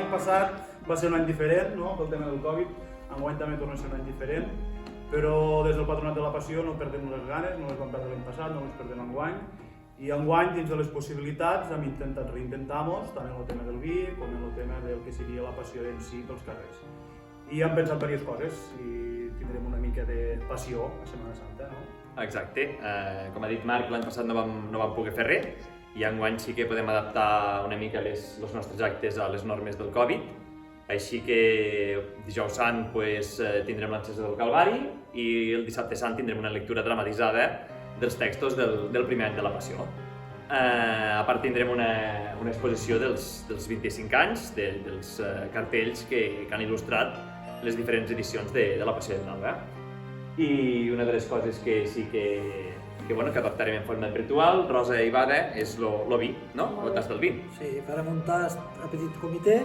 l'any passat va ser un any diferent, no?, pel tema del Covid, enguany també torna a ser un any diferent, però des del Patronat de la Passió no perdem les ganes, no les vam perdre l'any passat, no les perdem enguany, i enguany, dins de les possibilitats, hem intentat reinventar-nos, tant en el tema del vi com en el tema del que seria la passió en si pels carrers. I hem pensat diverses coses i tindrem una mica de passió a Setmana Santa, no? Exacte. Com ha dit Marc, l'any passat no vam poder fer res i enguany sí que podem adaptar una mica els nostres actes a les normes del Covid. Així que dijous sant tindrem l'encesa del Calvari i el dissabte sant tindrem una lectura dramatitzada dels textos del primer any de la Passió. A part tindrem una exposició dels 25 anys, dels cartells que han il·lustrat les diferents edicions de la Passió de Vilalba. I una de les coses que sí que adaptarem en forma virtual, Rosa i Bada, és el vi, no? El tas del vi. Sí, farem un tast a petit comitè.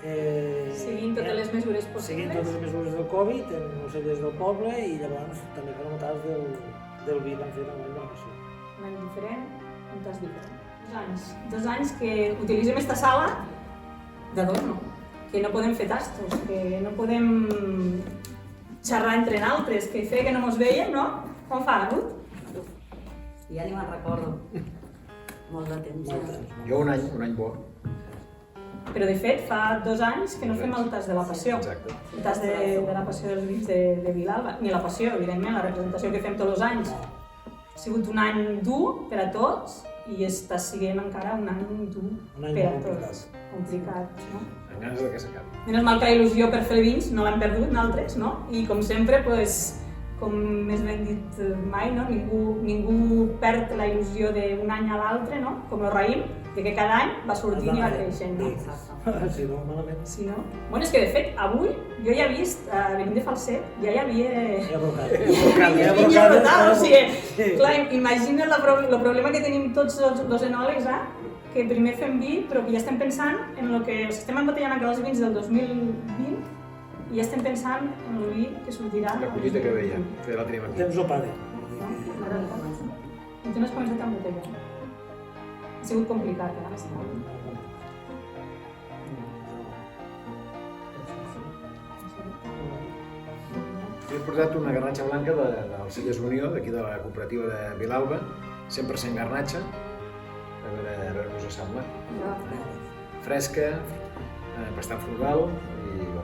Seguint totes les mesures possibles. Seguint totes les mesures del Covid, en els cellers del poble, i llavors també farem un tast del vi que han fet amb la Passió. Un any diferent, un tas diferent. 2 anys que utilitzem esta sala d'adorno, que no podem fer tastos, que no podem xerrar entre nosaltres, que feia que no mos veiem, no? Com fa, Ruth? Ja ni me'n recordo. Molt de temps. Jo un any bo. Però de fet fa 2 anys que no fem el tas de la Passió. Exacte. El tas de la Passió dels Vins de Vilalba. Ni la Passió, evidentment, la representació que fem tots els anys. Ha sigut un any dur per a tots i està sent encara un any dur per a tots. Complicat, no? Amb ganes de que s'acabi. Menys mal que la il·lusió per fer vins no l'hem perdut nosaltres, no? I com sempre, com més ben dit mai, no? Ningú perd la il·lusió d'un any a l'altre, no? Com el raïm, que cada any va sortint i va creixent. Si no, malament. Sí, no? Bueno, és que de fet, avui jo ja he vist, venint de Falset, ja hi havia... Ja brocat. Ja brotat, o sigui, clar, imagina't el problema que tenim tots els enòlegs, que primer fem vi, però que ja estem pensant en el que estem embotellant aquells vins del 2020 i ja estem pensant en el vi que sortirà. La collita que veia, que la tenim aquí. Temps ho pare. I tu no has començat a embotellar. Ha sigut complicat, He portat una garnatxa blanca del Cellers Unió, d'aquí de la cooperativa de Vilalba, 100% garnatxa, a veure què us sembla. Fresca, bastant frugal i un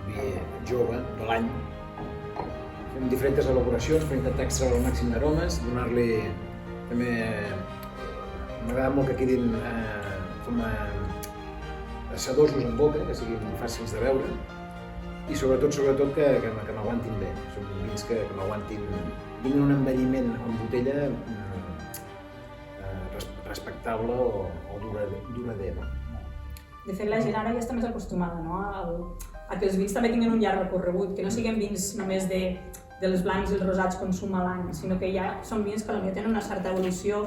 vi jove de l'any. Fem diferents elaboracions per intentar extreure el màxim d'aromes, donar-li també... M'agrada molt que quedin com a sedosos en boca, que siguin fàcils de beure i sobretot que m'aguantin bé. Són vins que m'aguantin, tinguin un envelliment en botella respectable o durader. De fet, la gent ara ja està més acostumada, no? A que els vins també tinguin un llarg recorregut, que no siguin vins només dels blancs i els rosats consum a l'any, sinó que ja són vins que potser tenen una certa evolució,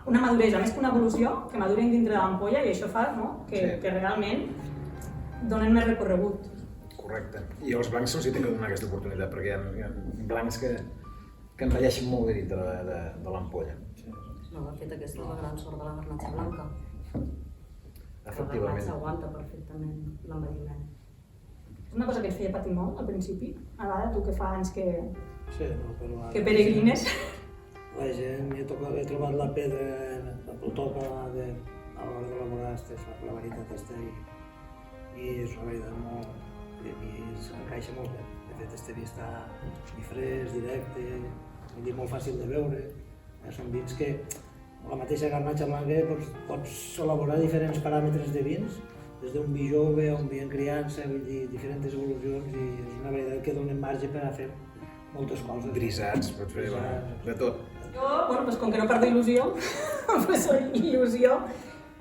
una maduresa, més que una evolució, que maduren dintre de l'ampolla i això fa que realment donen més recorregut. Correcte. I als blancs se'ls ha de donar aquesta oportunitat, perquè hi ha blancs que envelleixen molt bé dintre de l'ampolla. No, de fet, aquesta és la gran sort de la garnatxa blanca. Efectivament. La garnatxa aguanta perfectament l'envelliment. És una cosa que et feia patir molt al principi, a vegades tu que fa anys que peregrines. La gent he trobat la pedra, el toc a l'hora d'elaborar la varietat aquesta i és una varietat molt... i s'encaixa molt bé. De fet, este vi està fresc, directe, molt fàcil de beure. Són vins que amb la mateixa garnatxa blanca pots elaborar diferents paràmetres de vins, des d'un vi jove a un vi en criança, vull dir, diferents evolucions i és una varietat que dona marge per a fer moltes coses. Drisats, pots fer de tot. Jo, com que no perdo il·lusió, il·lusió,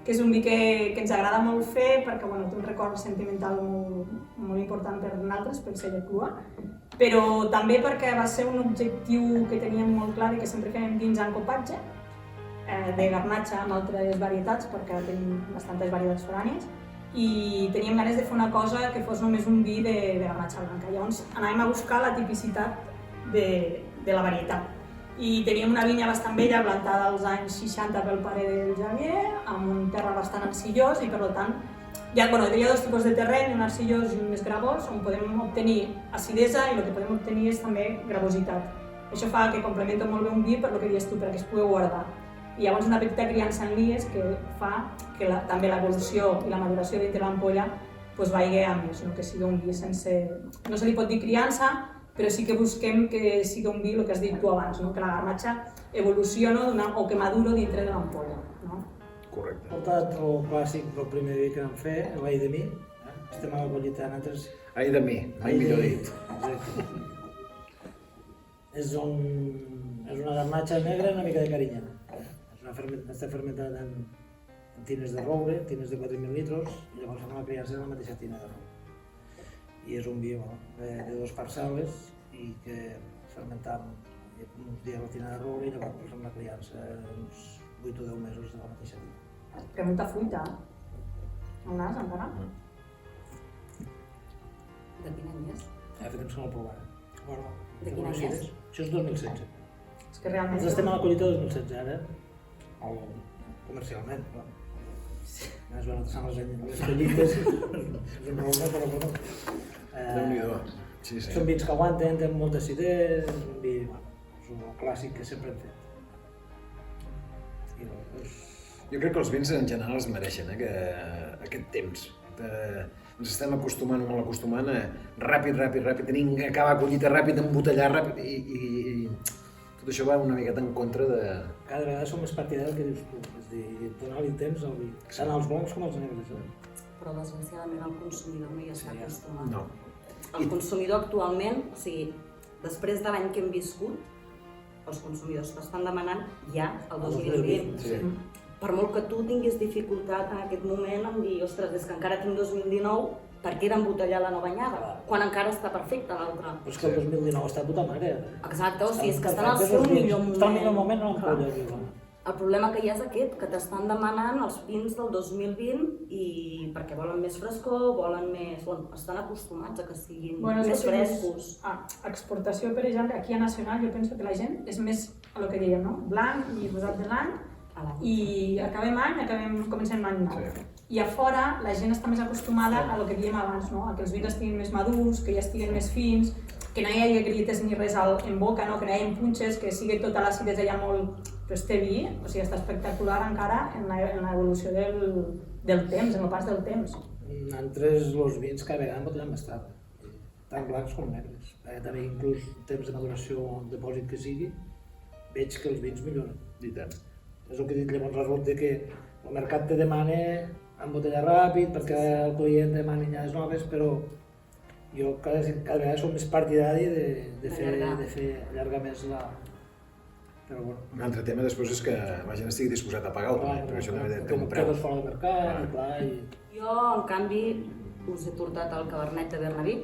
que és un vi que ens agrada molt fer perquè té un record sentimental molt important per nosaltres, pel celler Clua, però també perquè va ser un objectiu que teníem molt clar i que sempre fèiem vins en copatge, de garnatxa amb altres varietats, perquè tenim bastantes varietats forànies, i teníem ganes de fer una cosa que fos només un vi de garnatxa blanca. Llavors anàvem a buscar la tipicitat de la varietat. I teníem una vinya bastant vella, plantada als anys 60 pel pare del Javier, amb un terra bastant arcillós i per tant hi ha dos tipus de terreny, un arcillós i un més gravós, on podem obtenir acidesa i el que podem obtenir és també gravositat. Això fa que complementa molt bé un vi per el que dius tu, perquè es pugui guardar. I llavors una petita criança en lies que fa que també l'evolució i la maduració dintre l'ampolla vagi a més, que sigui un vi sense... No se li pot dir criança, però sí que busquem que sigui un vi, el que has dit tu abans, que la garnatxa evoluciona o que maduro dintre de l'ampolla. Correcte. Portat el clàssic del primer vi que vam fer, l'Ai de mi, estem a la collita nosaltres. Ai de mi, mai millor dit. Exacte. És una garnatxa negra i una mica de carinyena. Està fermentada en tines de roure, tines de 4.000 litres, i llavors fem la criança en la mateixa tina de roure. I és un vi de 2 parcel·les i que fermentam uns dies a la tina de roure i llavors fem la criança uns 8 o 10 mesos de la mateixa tina. Que molta fruita. No n'has encara? De quin any és? Ja fa temps que no el provàrem. De quin any és? Això és 2016. És que realment... Nosaltres estem a la collita 2016 ara, comercialment, clar. És bueno, les collites, és un problema, però bueno. Déu-n'hi-do. Sí, sí. Són vins que aguanten, tenen molta acidesa, és un vi, és un clàssic que sempre hem fet. Jo crec que els vins en general es mereixen aquest temps. Ens estem acostumant, molt acostumant a ràpid, tenim que acabar collita ràpid, embotellar ràpid i tot això va una miqueta en contra de... Cada vegada som més partidaris del que dius tu, és a dir, donar-li temps al vi, tant als blancs com als negres. Però desgraciadament el consumidor no hi està acostumat. No. El consumidor actualment, o sigui, després de l'any que hem viscut, els consumidors t'estan demanant ja el 2020. Sí. Per molt que tu tinguis dificultat en aquest moment en dir, ostres, és que encara tinc 2019, per què era embotellar la nova anyada? Quan encara està perfecta l'altra. Però és que el 2019 està puta mare. Exacte, o sigui, és que estan al seu millor moment. Està al millor moment, no l'ampolla. El problema que hi ha és aquest, que t'estan demanant els vins del 2020 i perquè volen més frescor, volen més... Bueno, estan acostumats a que siguin més frescos. Exportació, per exemple, aquí a Nacional jo penso que la gent és més a lo que dèiem, no? Blanc i rosat de l'any i comencem l'any nou. I a fora la gent està més acostumada a lo que dèiem abans, no? A que els vins estiguin més madurs, que ja estiguin més fins, que no hi hagi grilletes ni res en boca, no? Que no hi hagi punxes, que sigui tota l'acidesa ja molt... Però este vi, o sigui, està espectacular encara en l'evolució del temps, en el pas del temps. Nosaltres els vins cada vegada embotellem més tard, tant blancs com negres. També inclús temps de maduració o depòsit que sigui, veig que els vins milloren. I tant. És el que he dit llavors, resulta de que el mercat te demana embotellar ràpid perquè el client demana anyades noves, però jo cada vegada som més partidari de fer allargar més la... Però bueno. Un altre tema després és que la gent estigui disposat a pagar-ho, perquè això també té un preu. Quedes fora del mercat i clar... Jo, en canvi, us he portat el Cabernet de Bernabí.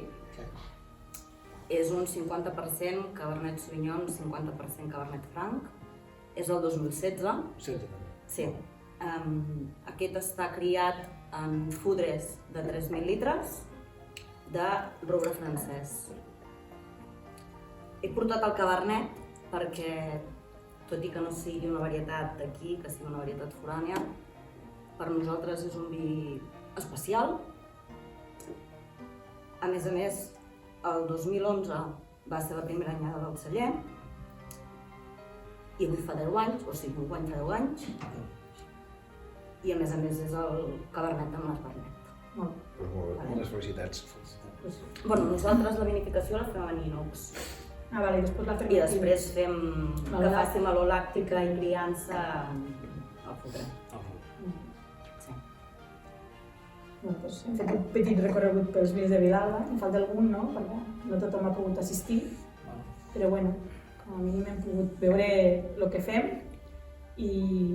És un 50% Cabernet Sauvignon, 50% Cabernet Franc. És del 2016. Sí. Aquest està criat en fudres de 3.000 litres de roure francès. He portat el Cabernet perquè, tot i que no sigui una varietat d'aquí, que sigui una varietat forània, per nosaltres és un vi especial. A més, el 2011 va ser la primera anyada del celler i avui fa 10 anys, o sigui, un any fa 10 anys. I a més és el Cabernet de Mas Bernet. Molt bé, moltes felicitats. Bueno, nosaltres la vinificació la fem en inox. Vale, i després fem que faci malolàctica i criança al fotre. Sí. Hem fet un petit recorregut pels vins de Vilalba, en falta algun, no? Perquè no tothom ha pogut assistir, però bueno, com a mínim hem pogut veure el que fem i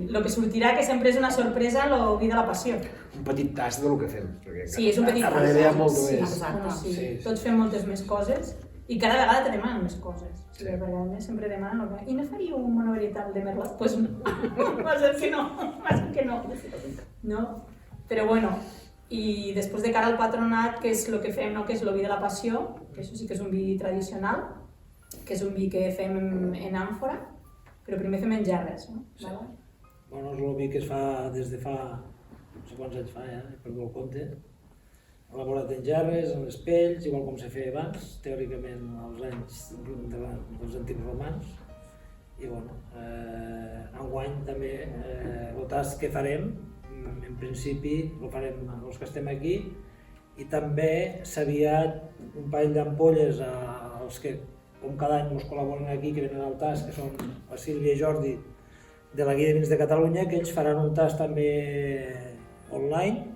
el que sortirà, que sempre és una sorpresa, el vi de la passió. Un petit tast del que fem. Sí, és un petit tast. Darrere hi ha molt més. Exacte. Tots fem moltes més coses i cada vegada te demanen més coses. Perquè a més sempre demanen i no faríeu un monovarietal de merlot? Doncs no, va ser que no. No? Però bueno, i després de cara al patronat, que és el que fem, que és el vi de la passió, que això sí que és un vi tradicional, que és un vi que fem en àmfora, però primer fem en gerres, no? Sí. Bueno, és l'obvi que es fa des de fa, no sé quants anys fa ja, he perdut el compte, elaborat en gerres, en les pells, igual com se feia abans, teòricament als anys dels antics romans. I bueno, enguany també el tast que farem, en principi el farem els que estem aquí, i també s'ha aviat un parell d'ampolles als que com cada any ens col·laboren aquí, que venen al tast, que són la Sílvia i Jordi de la Guia de Vins de Catalunya, que ells faran un tast també online.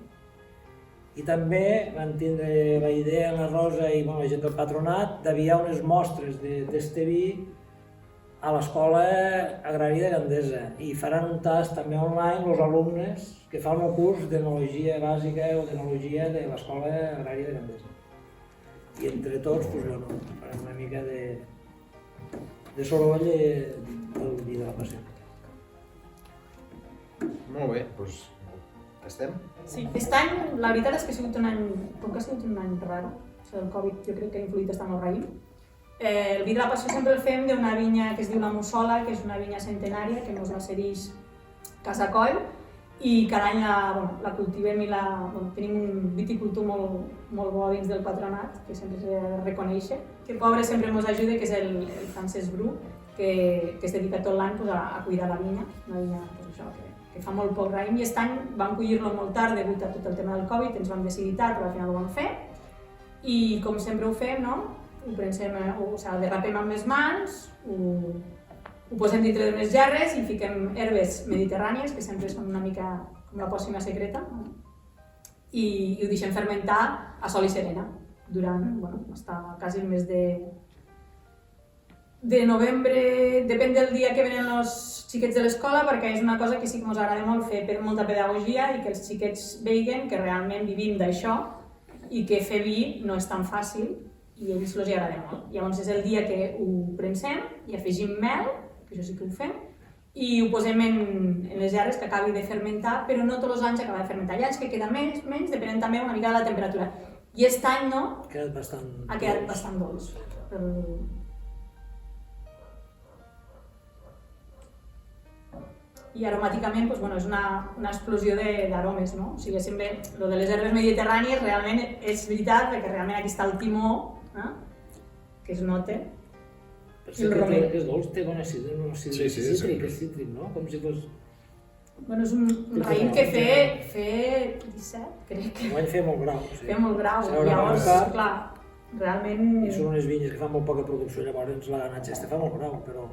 I també van tindre la idea, la Rosa i la gent del patronat, d'enviar unes mostres d'este vi a l'Escola Agrària de Gandesa i faran un tast també online els alumnes que fan el curs d'enologia bàsica o d'enologia de l'Escola Agrària de Gandesa. I entre tots, farem una mica de soroll del vi de la passió. Molt bé, doncs estem? Sí, aquest any, la veritat és que ha sigut un any, com que ha sigut un any raro, el Covid jo crec que ha influït bastant el raïm. El vi de la passió sempre el fem d'una vinya que es diu la Mussola, que és una vinya centenària que ens la cedeix Casa Coll, i cada any la cultivem i tenim un viticultor molt bo dins del patronat, que sempre s'ha de reconèixer, que pobre sempre ens ajuda, que és el Francesc Bru, que es dedica tot l'any a cuidar la vinya, una vinya que fa molt poc raïm, i aquest any vam collir-lo molt tard degut a tot el tema del Covid, ens vam decidir tard, però al final ho vam fer, i com sempre ho fem, ho prensem, derrapem amb les mans, ho posem dintre d'unes gerres i fiquem herbes mediterrànies, que sempre són una mica com la pòssima secreta, i ho deixem fermentar a sol i serena durant, està quasi el mes de novembre, depèn del dia que venen els xiquets de l'escola, perquè és una cosa que sí que ens agrada molt fer per molta pedagogia i que els xiquets veguen que realment vivim d'això i que fer vi no és tan fàcil i a ells els agrada molt. Llavors és el dia que ho prensem i afegim mel, que això sí que ho fem, i ho posem en les gerres que acabi de fermentar, però no tots els anys acaba de fermentar. Hi ha anys que queda menys, depenent també una mica de la temperatura. I aquest any Ha quedat bastant dolç. I aromàticament és una explosió d'aromes, no? O sigui, sempre, el de les herbes mediterrànies realment és veritat, perquè realment aquí està el timó, que es nota, i el romer. És dolç, té un acid cítric, no? Com si fos... És un raïm que fer 17, crec que... L'any feia molt grau. Feia molt grau, llavors, clar, realment... I són unes vinyes que fan molt poca producció, llavors la ganatge fa molt grau, però...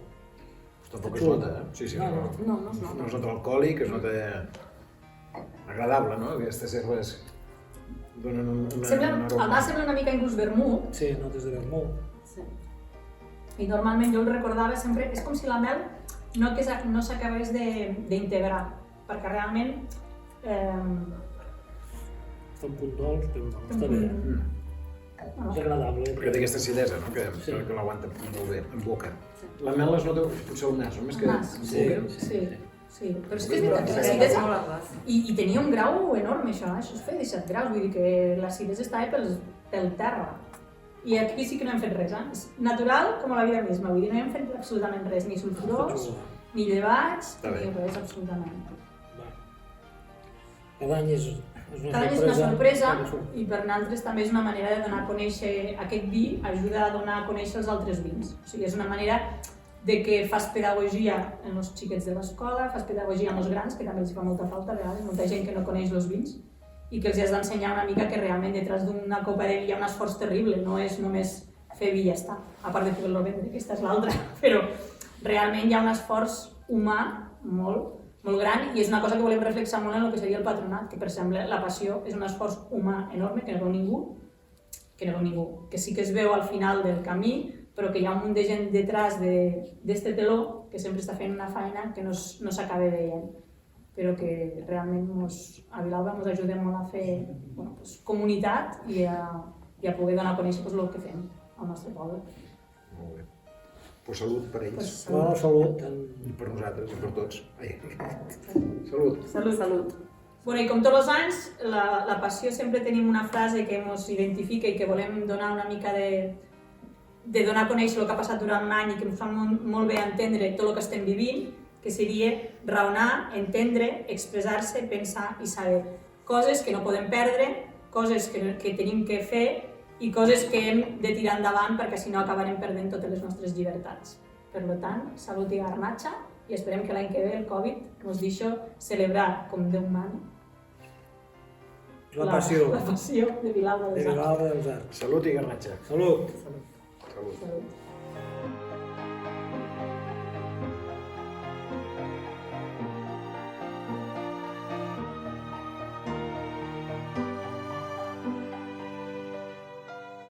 Tampoc es nota, eh? Sí, no es nota. No es nota alcohòlic, es nota agradable, no? Aquestes herbes donen un aroma. El nas sembla una mica inclús vermut. Sí, notes de vermut. Sí. I normalment jo el recordava sempre, és com si la mel no s'acabés d'integrar, perquè realment... Està un punt dolç, però no, està bé. És agradable. Perquè té aquesta acidesa, no? Que l'aguanta molt bé en boca. La mel es nota potser un nas, no? Més que en boca. Sí, però és que és veritat, l'acidesa... I tenia un grau enorme això es feia 17 graus, vull dir que l'acidesa estava pel terra. I aquí sí que no hem fet res, és natural com a la vida misma, vull dir, no hem fet absolutament res, ni sulfurós, ni llevats, ni res, absolutament. Cada any és una sorpresa i per nosaltres també és una manera de donar a conèixer aquest vi, ajuda a donar a conèixer els altres vins. O sigui, és una manera de que fas pedagogia en els xiquets de l'escola, fas pedagogia amb els grans, que també els fa molta falta a vegades, molta gent que no coneix els vins, i que els has d'ensenyar una mica que realment detrás d'una copa de vi hi ha un esforç terrible, no és només fer vi i ja està, a part de poder-lo vendre, aquesta és l'altra, però realment hi ha un esforç humà molt gran i és una cosa que volem reflexar molt en el que seria el patronat, que per exemple la passió és un esforç humà enorme que no veu ningú, que sí que es veu al final del camí, però que hi ha un munt de gent detrás d'este teló que sempre està fent una feina que no s'acaba veient, però que realment a Vilalba ens ajuda molt a fer comunitat i a poder donar a conèixer el que fem al nostre poble. Molt bé. Pues salut per ells. Salut. I per nosaltres, i per tots. Salut. Salut. Bueno, i com tots els anys, la passió sempre tenim una frase que ens identifica i que volem donar una mica de donar a conèixer el que ha passat durant un any i que ens fa molt bé entendre tot el que estem vivint, que seria raonar, entendre, expressar-se, pensar i saber. Coses que no podem perdre, coses que tenim que fer i coses que hem de tirar endavant perquè si no acabarem perdent totes les nostres llibertats. Per tant, salut i garnatxa i esperem que l'any que ve el Covid ens deixi celebrar com Déu mana La passió. La passió de Vilalba De dels Arcs. Vilalba dels Arcs. Salut i garnatxa. Salut. Salut. Salut.